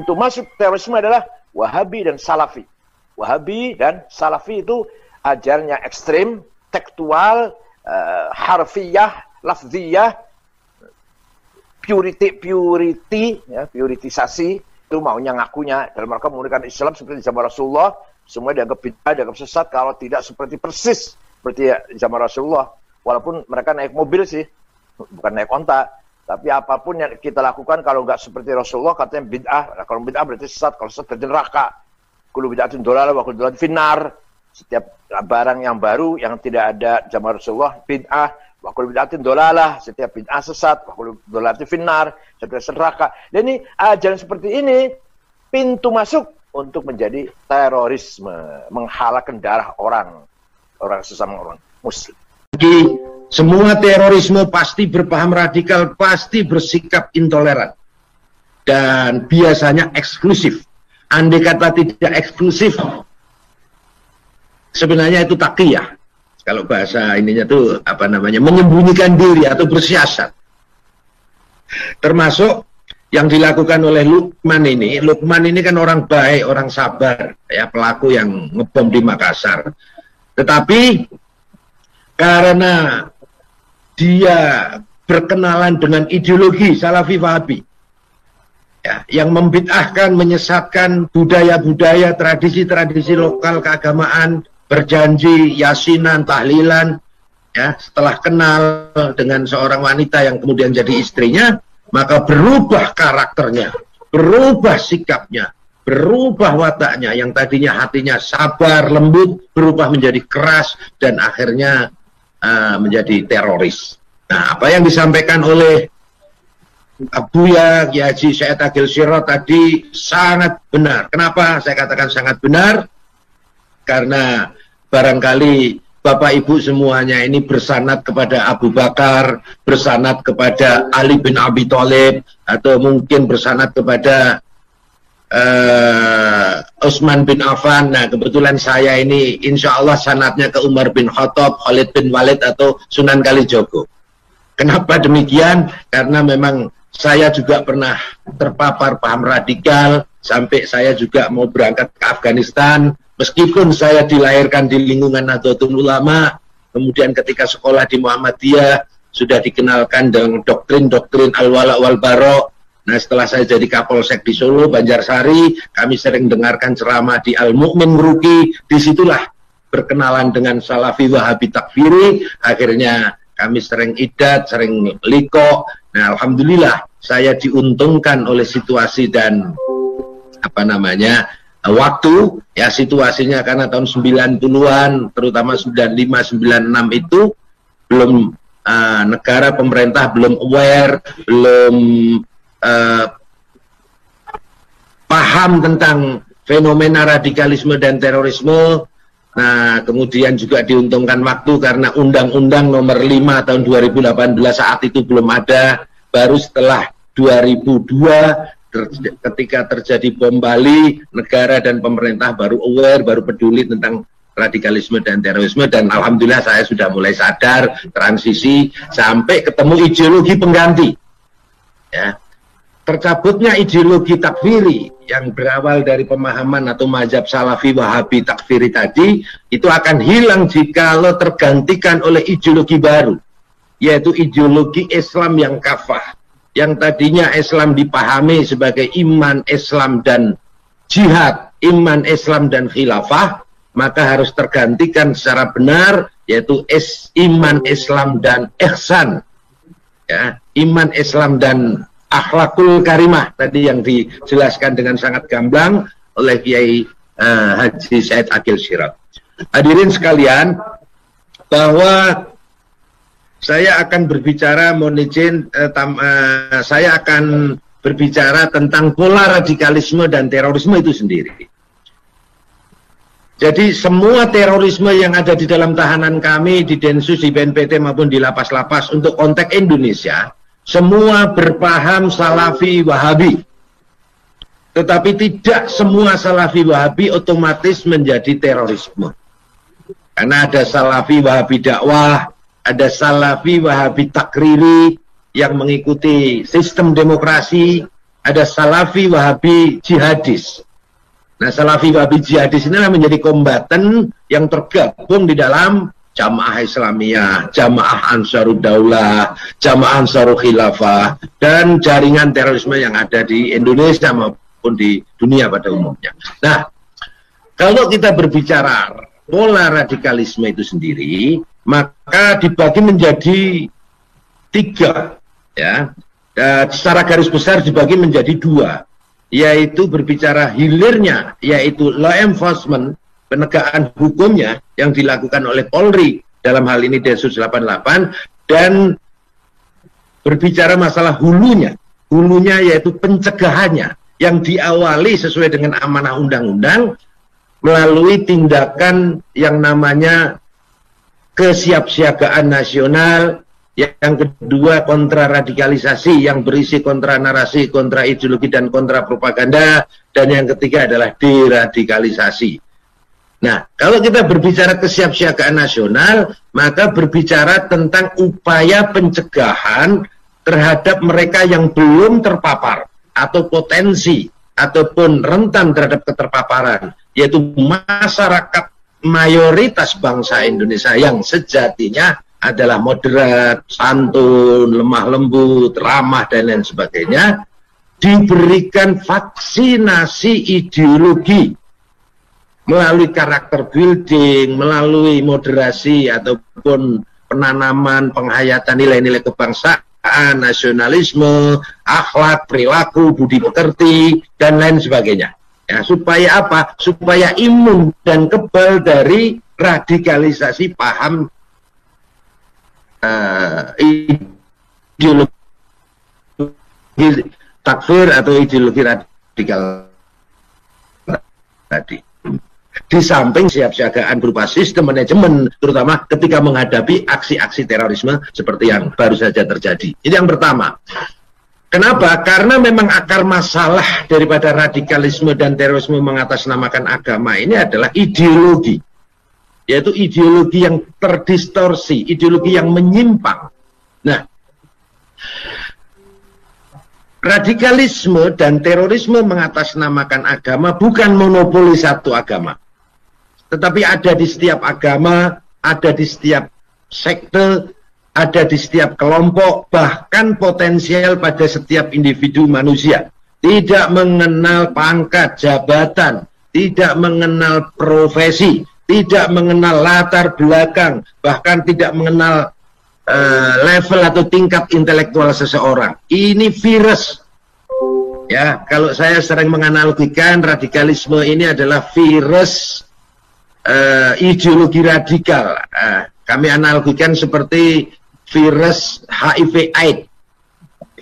pintu masuk terorisme adalah Wahabi dan Salafi. Wahabi dan Salafi itu ajarannya ekstrim, tekstual, harfiyah, lafziyah, puritisasi, itu maunya ngakunya dalam rangka menggunakan Islam seperti zaman Rasulullah, semua dianggap bid'ah, dianggap sesat kalau tidak seperti persis seperti zaman Rasulullah. Walaupun mereka naik mobil sih, bukan naik onta, tapi apapun yang kita lakukan kalau nggak seperti Rasulullah katanya bid'ah. Nah, kalau bid'ah berarti sesat, kalau sesat berarti neraka. Kullu bid'atin dhalalah wa kullu dhalalah finnar. Setiap barang yang baru yang tidak ada zaman Rasulullah bid'ah, wa kullu bid'atin dhalalah, setiap bid'ah sesat, wa kullu dhalalatin finnar, setiap neraka. Dan ini ajaran seperti ini pintu masuk untuk menjadi terorisme, menghalakkan darah orang sesama orang muslim. Semua terorisme pasti berpaham radikal, pasti bersikap intoleran, dan biasanya eksklusif. Andai kata tidak eksklusif, sebenarnya itu taqiyah. Kalau bahasa ininya tuh apa namanya, menyembunyikan diri atau bersiasat. Termasuk yang dilakukan oleh Lukman ini. Lukman ini kan orang baik, orang sabar, ya, pelaku yang ngebom di Makassar. Tetapi karena dia berkenalan dengan ideologi Salafi Wahabi, ya, yang membid'ahkan, menyesatkan budaya-budaya, tradisi-tradisi lokal keagamaan, berjanji yasinan, tahlilan, ya, setelah kenal dengan seorang wanita yang kemudian jadi istrinya, maka berubah karakternya, berubah sikapnya, berubah wataknya, yang tadinya hatinya sabar, lembut, berubah menjadi keras, dan akhirnya menjadi teroris. Nah, apa yang disampaikan oleh Buya Kiai Haji Said Agil Sirot tadi sangat benar. Kenapa saya katakan sangat benar? Karena barangkali Bapak Ibu semuanya ini bersanad kepada Abu Bakar, bersanad kepada Ali bin Abi Thalib, atau mungkin bersanad kepada Utsman bin Affan. Nah, kebetulan saya ini insya Allah sanadnya ke Umar bin Khattab, Khalid bin Walid, atau Sunan Kalijogo. Kenapa demikian? Karena memang saya juga pernah terpapar paham radikal, sampai saya juga mau berangkat ke Afghanistan, meskipun saya dilahirkan di lingkungan Nahdlatul Ulama, kemudian ketika sekolah di Muhammadiyah sudah dikenalkan dengan doktrin-doktrin al-wala wal bara. Nah, setelah saya jadi Kapolsek di Solo, Banjarsari, kami sering dengarkan ceramah di Al-Mu'min Ruki. Disitulah berkenalan dengan Salafi Wahabi Takfiri. Akhirnya kami sering idat, sering liko. Nah, alhamdulillah saya diuntungkan oleh situasi dan apa namanya, waktu, ya, situasinya karena tahun 90-an, terutama 95, 96 itu belum negara, pemerintah belum aware, belum paham tentang fenomena radikalisme dan terorisme. Nah, kemudian juga diuntungkan waktu karena Undang-Undang Nomor 5 tahun 2018 saat itu belum ada. Baru setelah 2002 ketika terjadi bom Bali, negara dan pemerintah baru aware, baru peduli tentang radikalisme dan terorisme, dan alhamdulillah saya sudah mulai sadar, transisi sampai ketemu ideologi pengganti. Ya. Tercabutnya ideologi takfiri yang berawal dari pemahaman atau mazhab Salafi Wahabi Takfiri tadi, itu akan hilang jikalau tergantikan oleh ideologi baru, yaitu ideologi Islam yang kafah. Yang tadinya Islam dipahami sebagai iman, Islam, dan jihad, iman, Islam, dan khilafah, maka harus tergantikan secara benar, yaitu iman, Islam, dan ihsan. Ya, iman, Islam, dan akhlakul karimah tadi yang dijelaskan dengan sangat gamblang oleh Kiai Haji Said Agil Sirot. Hadirin sekalian, bahwa saya akan berbicara, mohon izin, saya akan berbicara tentang pola radikalisme dan terorisme itu sendiri. Jadi semua terorisme yang ada di dalam tahanan kami, di Densus, di BNPT maupun di lapas-lapas untuk konteks Indonesia, semua berpaham Salafi Wahabi. Tetapi tidak semua Salafi Wahabi otomatis menjadi terorisme. Karena ada Salafi Wahabi dakwah, ada Salafi Wahabi takriri yang mengikuti sistem demokrasi, ada Salafi Wahabi Jihadis. Nah, Salafi Wahabi Jihadis inilah menjadi kombatan yang tergabung di dalam Jamaah Islamiyah, Jamaah Ansarud Daulah, Jamaah Ansarul Khilafah, dan jaringan terorisme yang ada di Indonesia maupun di dunia pada umumnya. Nah, kalau kita berbicara pola radikalisme itu sendiri, maka dibagi menjadi 3, ya. Secara garis besar dibagi menjadi 2, yaitu berbicara hilirnya, yaitu law enforcement, penegakan hukumnya yang dilakukan oleh Polri, dalam hal ini Densus 88, dan berbicara masalah hulunya yaitu pencegahannya, yang diawali sesuai dengan amanah undang-undang melalui tindakan yang namanya kesiapsiagaan nasional, yang kedua kontraradikalisasi yang berisi kontra narasi, kontra ideologi, dan kontra propaganda, dan yang ketiga adalah deradikalisasi. Nah, kalau kita berbicara kesiapsiagaan nasional, maka berbicara tentang upaya pencegahan terhadap mereka yang belum terpapar atau potensi ataupun rentan terhadap keterpaparan, yaitu masyarakat mayoritas bangsa Indonesia yang sejatinya adalah moderat, santun, lemah lembut, ramah, dan lain sebagainya, diberikan vaksinasi ideologi melalui karakter building, melalui moderasi ataupun penanaman, penghayatan nilai-nilai kebangsaan, nasionalisme, akhlak, perilaku, budi pekerti, dan lain sebagainya. Ya, supaya apa? Supaya imun dan kebal dari radikalisasi paham ideologi takfir atau ideologi radikal tadi. Di samping siapsiagaan berupa sistem manajemen, terutama ketika menghadapi aksi-aksi terorisme seperti yang baru saja terjadi. Itu yang pertama. Kenapa? Karena memang akar masalah daripada radikalisme dan terorisme mengatasnamakan agama ini adalah ideologi. Yaitu ideologi yang terdistorsi, ideologi yang menyimpang. Nah, radikalisme dan terorisme mengatasnamakan agama bukan monopoli satu agama. Tetapi ada di setiap agama, ada di setiap sekte, ada di setiap kelompok, bahkan potensial pada setiap individu manusia. Tidak mengenal pangkat, jabatan, tidak mengenal profesi, tidak mengenal latar belakang, bahkan tidak mengenal level atau tingkat intelektual seseorang. Ini virus. Ya, kalau saya sering menganalogikan radikalisme ini adalah virus ideologi radikal. Kami analogikan seperti virus HIV/AIDS.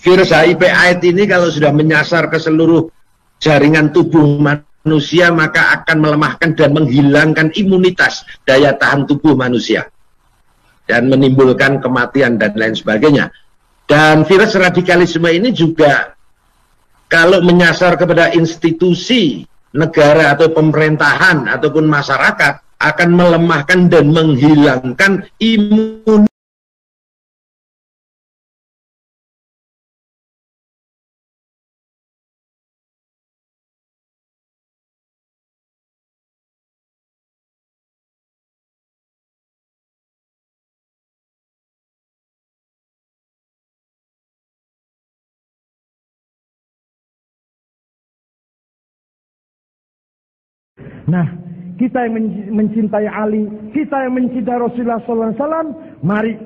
Virus HIV/AIDS ini kalau sudah menyasar ke seluruh jaringan tubuh manusia, maka akan melemahkan dan menghilangkan imunitas daya tahan tubuh manusia dan menimbulkan kematian dan lain sebagainya. Dan virus radikalisme ini juga kalau menyasar kepada institusi negara atau pemerintahan ataupun masyarakat akan melemahkan dan menghilangkan imunitas. Nah, kita yang mencintai Ali, kita yang mencintai Rasulullah SAW, mari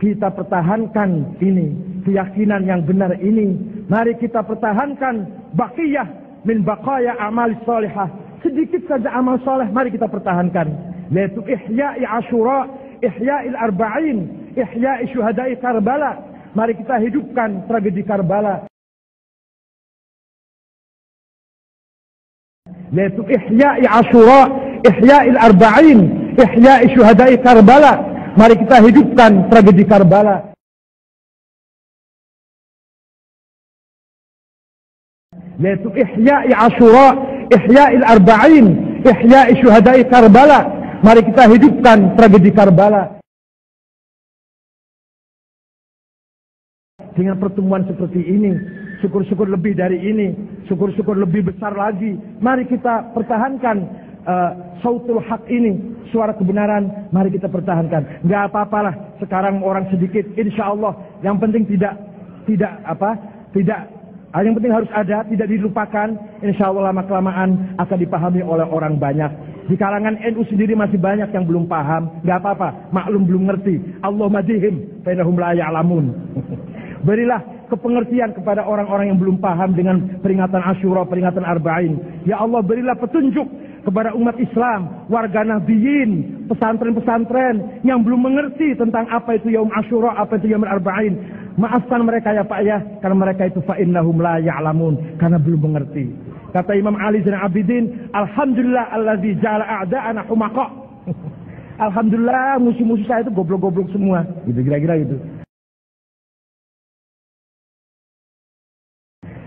kita pertahankan ini, keyakinan yang benar ini. Mari kita pertahankan baqiyah min baqaya amal salihah. Sedikit saja amal soleh, mari kita pertahankan. Yaitu ihya'i Ashura, ihya'il arba'in, ihya'i syuhada'i Karbala. Mari kita hidupkan tragedi Karbala. Yaitu ihya'i Ashura, ihya'il arba'in, ihya'i syuhada'i Karbala. Mari kita hidupkan tragedi Karbala. Yaitu ihya'i Ashura, ihya'il arba'in, ihya'i syuhada'i Karbala. Mari kita hidupkan tragedi Karbala. Dengan pertemuan seperti ini, syukur-syukur lebih dari ini, syukur-syukur lebih besar lagi. Mari kita pertahankan sautul haq ini, suara kebenaran, mari kita pertahankan. Nggak apa-apalah sekarang orang sedikit, insya Allah. Yang penting yang penting harus ada, tidak dilupakan. Insya Allah lama-kelamaan akan dipahami oleh orang banyak. Di kalangan NU sendiri masih banyak yang belum paham. Nggak apa-apa, maklum belum ngerti. Allah madihim, fa innahum la ya'lamun. Berilah kepengertian kepada orang-orang yang belum paham dengan peringatan Asyura, peringatan Arba'in. Ya Allah, berilah petunjuk kepada umat Islam, warga Nahdliyin, pesantren-pesantren yang belum mengerti tentang apa itu Yaum Asyura, apa itu Yaum Arba'in. Maafkan mereka ya Pak ya, karena mereka itu fa innahum la ya'lamun, karena belum mengerti. Kata Imam Ali Zainal Abidin, alhamdulillah allazi ja'ala a'da'ana humaqa. Alhamdulillah musuh-musuh saya itu goblok-goblok semua. Gitu kira-kira gitu.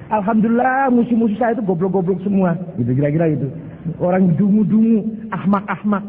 Alhamdulillah musuh-musuh saya itu goblok-goblok semua. Gitu kira-kira gitu. Orang dungu-dungu, ahmak-ahmak.